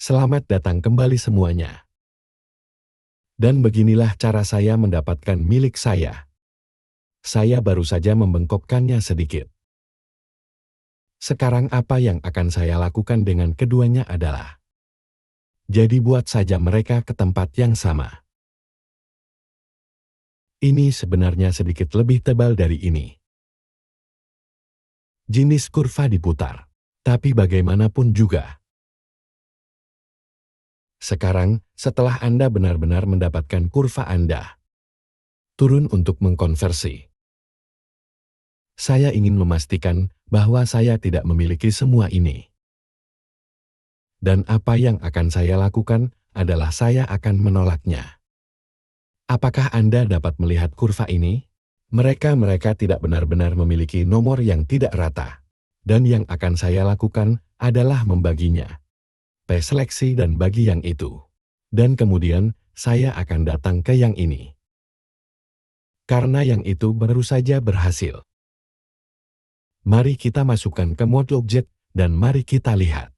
Selamat datang kembali semuanya. Dan beginilah cara saya mendapatkan milik saya. Saya baru saja membengkokkannya sedikit. Sekarang apa yang akan saya lakukan dengan keduanya adalah, jadi buat saja mereka ke tempat yang sama. Ini sebenarnya sedikit lebih tebal dari ini. Jenis kurva diputar, tapi bagaimanapun juga. Sekarang, setelah Anda benar-benar mendapatkan kurva Anda, turun untuk mengkonversi. Saya ingin memastikan bahwa saya tidak memiliki semua ini. Dan apa yang akan saya lakukan adalah saya akan menolaknya. Apakah Anda dapat melihat kurva ini? Mereka tidak benar-benar memiliki nomor yang tidak rata. Dan yang akan saya lakukan adalah membaginya. Seleksi dan bagi yang itu. Dan kemudian, saya akan datang ke yang ini. Karena yang itu baru saja berhasil. Mari kita masukkan ke mode objek, dan mari kita lihat.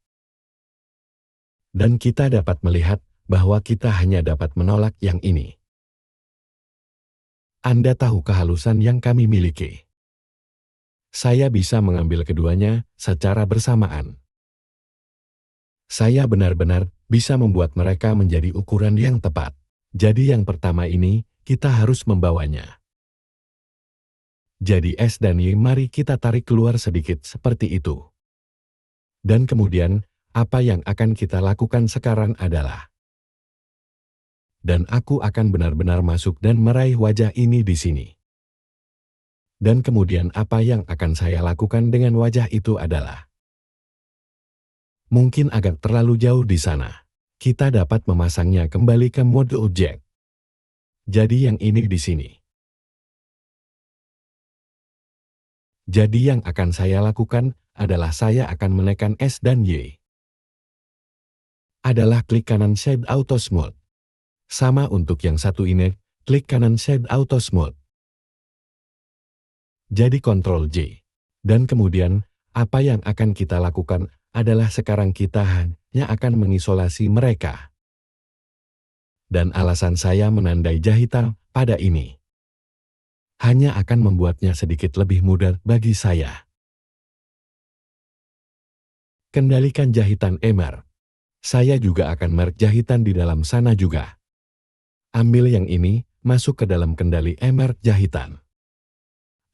Dan kita dapat melihat bahwa kita hanya dapat menolak yang ini. Anda tahu kehalusan yang kami miliki. Saya bisa mengambil keduanya secara bersamaan. Saya benar-benar bisa membuat mereka menjadi ukuran yang tepat. Jadi yang pertama ini, kita harus membawanya. Jadi S dan Y mari kita tarik keluar sedikit seperti itu. Dan kemudian, apa yang akan kita lakukan sekarang adalah, dan aku akan benar-benar masuk dan meraih wajah ini di sini. Dan kemudian apa yang akan saya lakukan dengan wajah itu adalah, mungkin agak terlalu jauh di sana. Kita dapat memasangnya kembali ke mode objek. Jadi yang ini di sini. Jadi yang akan saya lakukan adalah saya akan menekan S dan Y. Adalah klik kanan Shade Auto Smooth. Sama untuk yang satu ini, klik kanan Shade Auto Smooth. Jadi Ctrl J. Dan kemudian, apa yang akan kita lakukan adalah sekarang kita hanya akan mengisolasi mereka. Dan alasan saya menandai jahitan pada ini hanya akan membuatnya sedikit lebih mudah bagi saya. Kendalikan jahitan emer. Saya juga akan merek jahitan di dalam sana juga. Ambil yang ini, masuk ke dalam kendali emer jahitan.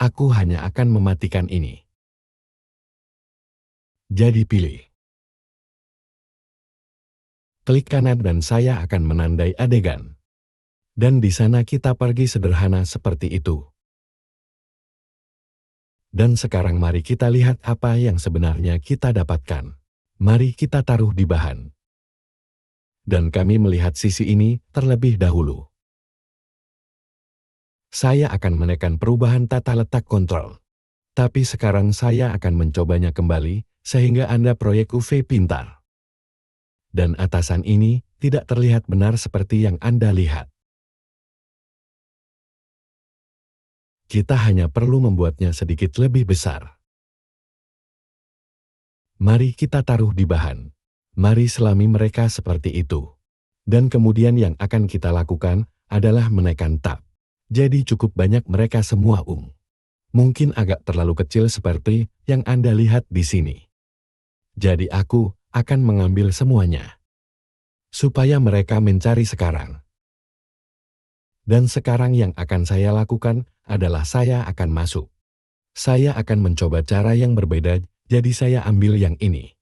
Aku hanya akan mematikan ini. Jadi pilih. Klik kanan dan saya akan menandai adegan. Dan di sana kita pergi sederhana seperti itu. Dan sekarang mari kita lihat apa yang sebenarnya kita dapatkan. Mari kita taruh di bahan. Dan kami melihat sisi ini terlebih dahulu. Saya akan menekan perubahan tata letak kontrol. Tapi sekarang saya akan mencobanya kembali, sehingga Anda proyek UV pintar. Dan atasan ini tidak terlihat benar seperti yang Anda lihat. Kita hanya perlu membuatnya sedikit lebih besar. Mari kita taruh di bahan. Mari selami mereka seperti itu. Dan kemudian yang akan kita lakukan adalah menekan Tab. Jadi cukup banyak mereka semua Mungkin agak terlalu kecil seperti yang Anda lihat di sini. Jadi aku akan mengambil semuanya. Supaya mereka mencari sekarang. Dan sekarang yang akan saya lakukan adalah saya akan masuk. Saya akan mencoba cara yang berbeda, jadi saya ambil yang ini.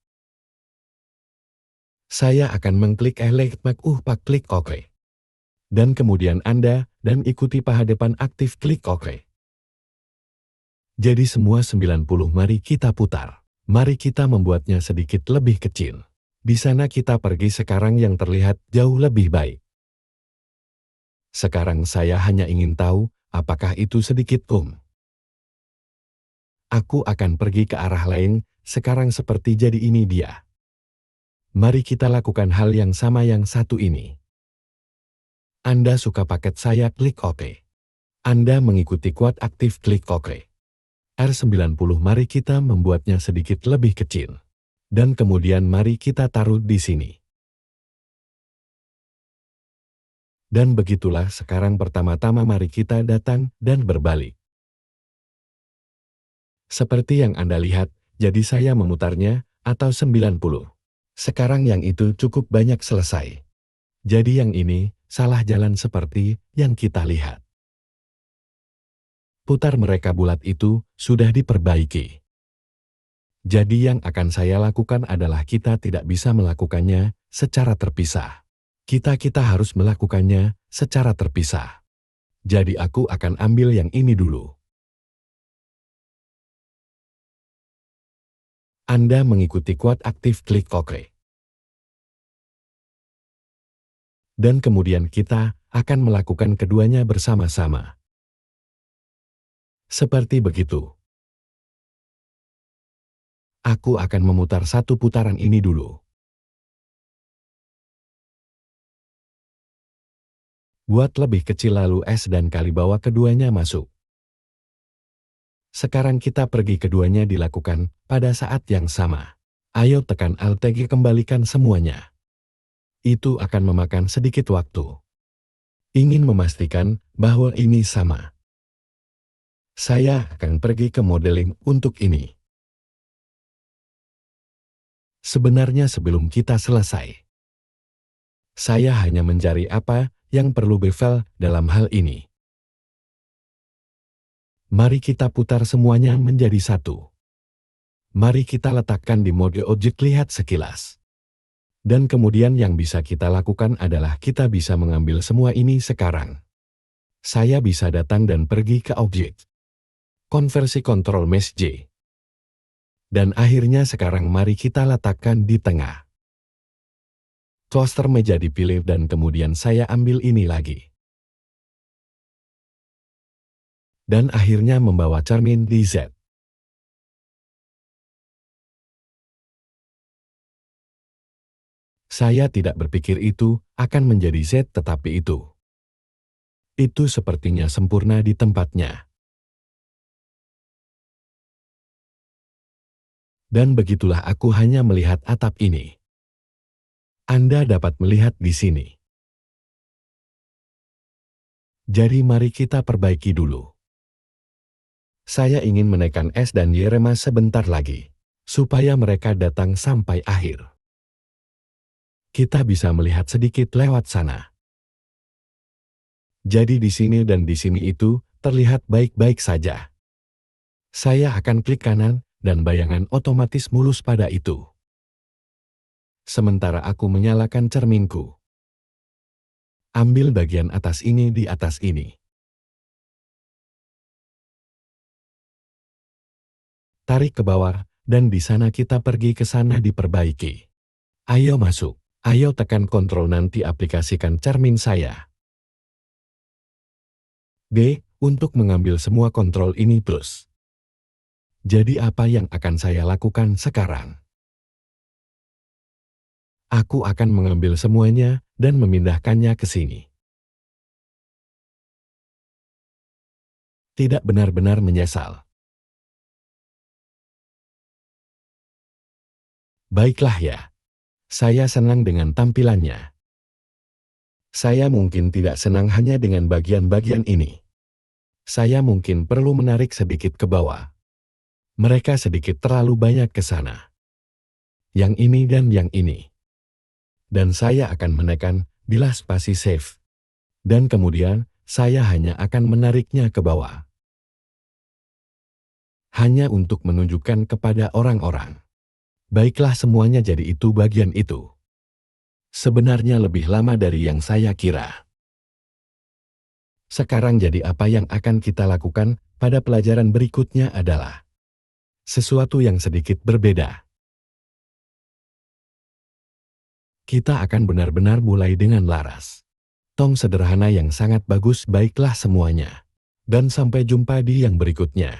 Saya akan mengklik klik OK. Dan kemudian Anda dan ikuti paha depan aktif klik OK. Jadi semua 90 mari kita putar. Mari kita membuatnya sedikit lebih kecil. Di sana kita pergi sekarang yang terlihat jauh lebih baik. Sekarang saya hanya ingin tahu apakah itu sedikit Aku akan pergi ke arah lain, sekarang seperti jadi ini dia. Mari kita lakukan hal yang sama yang satu ini. Anda suka paket saya klik OK. Anda mengikuti kuat aktif klik OK. R90 mari kita membuatnya sedikit lebih kecil. Dan kemudian mari kita taruh di sini. Dan begitulah sekarang pertama-tama mari kita datang dan berbalik. Seperti yang Anda lihat, jadi saya memutarnya, atau 90. Sekarang yang itu cukup banyak selesai. Jadi yang ini, salah jalan seperti yang kita lihat. Putar mereka bulat itu, sudah diperbaiki. Jadi yang akan saya lakukan adalah kita tidak bisa melakukannya secara terpisah. Kita harus melakukannya secara terpisah. Jadi aku akan ambil yang ini dulu. Anda mengikuti quote aktif klik OK. Dan kemudian kita akan melakukan keduanya bersama-sama. Seperti begitu. Aku akan memutar satu putaran ini dulu. Buat lebih kecil lalu S dan kali bawah keduanya masuk. Sekarang kita pergi keduanya dilakukan pada saat yang sama. Ayo tekan Alt G kembalikan semuanya. Itu akan memakan sedikit waktu. Ingin memastikan bahwa ini sama. Saya akan pergi ke modeling untuk ini. Sebenarnya sebelum kita selesai, saya hanya mencari apa yang perlu bevel dalam hal ini. Mari kita putar semuanya menjadi satu. Mari kita letakkan di mode objek lihat sekilas. Dan kemudian yang bisa kita lakukan adalah kita bisa mengambil semua ini sekarang. Saya bisa datang dan pergi ke objek. Konversi Ctrl Mesh J. Dan akhirnya sekarang mari kita letakkan di tengah. Cluster meja dipilih dan kemudian saya ambil ini lagi. Dan akhirnya membawa cermin di Z. Saya tidak berpikir itu akan menjadi Z tetapi itu. Itu sepertinya sempurna di tempatnya. Dan begitulah aku hanya melihat atap ini. Anda dapat melihat di sini. Jadi mari kita perbaiki dulu. Saya ingin menekan S dan Y remah sebentar lagi, supaya mereka datang sampai akhir. Kita bisa melihat sedikit lewat sana. Jadi di sini dan di sini itu terlihat baik-baik saja. Saya akan klik kanan dan bayangan otomatis mulus pada itu. Sementara aku menyalakan cerminku. Ambil bagian atas ini di atas ini. Tarik ke bawah, dan di sana kita pergi ke sana diperbaiki. Ayo masuk. Ayo tekan Ctrl nanti aplikasikan cermin saya. D, untuk mengambil semua kontrol ini plus. Jadi apa yang akan saya lakukan sekarang? Aku akan mengambil semuanya dan memindahkannya ke sini. Tidak benar-benar menyesal. Baiklah ya. Saya senang dengan tampilannya. Saya mungkin tidak senang hanya dengan bagian-bagian ini. Saya mungkin perlu menarik sedikit ke bawah. Mereka sedikit terlalu banyak ke sana. Yang ini dan yang ini. Dan saya akan menekan bila spasi save. Dan kemudian, saya hanya akan menariknya ke bawah. Hanya untuk menunjukkan kepada orang-orang. Baiklah semuanya jadi itu bagian itu. Sebenarnya lebih lama dari yang saya kira. Sekarang jadi apa yang akan kita lakukan pada pelajaran berikutnya adalah sesuatu yang sedikit berbeda. Kita akan benar-benar mulai dengan laras. Tong sederhana yang sangat bagus baiklah semuanya. Dan sampai jumpa di yang berikutnya.